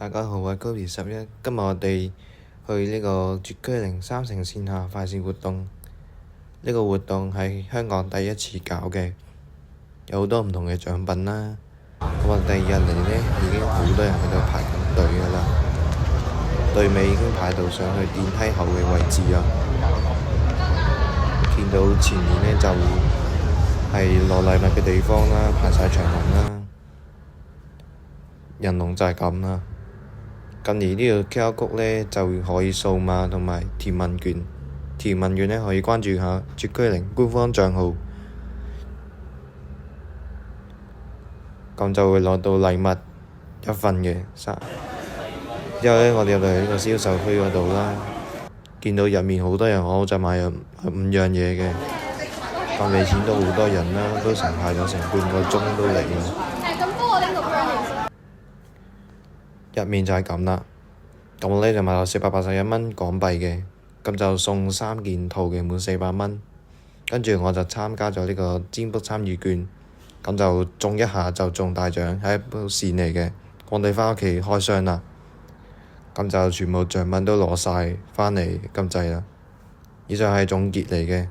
大家好，我係高年11。今日我哋去呢個絕區零3城線下快閃活動。呢個活動係香港第一次搞嘅，有好多唔同嘅獎品啦。咁我第二日嚟呢，已經好多人喺度排緊隊㗎啦，隊尾已經排到上去電梯後嘅位置啊。見到前面呢，就係攞禮物嘅地方啦，排晒長龍啦，人龍就係咁啦。近年呢個 QR Code 呢，就可以掃碼同埋填問卷，填問卷呢，可以關注下絕區零官方帳號，咁就會攞到禮物一份嘅。之後呢，我哋入到嚟呢個銷售區嗰度啦，見到入面好多人，我就買咗5樣嘢嘅，但未錢都好多人啦，都排咗成半個鐘都嚟啦。入面就係咁啦，咁我呢就買咗481蚊港幣嘅，咁就送3件套嘅，滿400蚊。跟住我就參加咗呢個占卜參與券，咁就中一下就中大獎，係一部線嚟嘅。我哋返屋企開箱啦，咁就全部獎品都攞晒返嚟咁滯啦。以上係總結嚟嘅。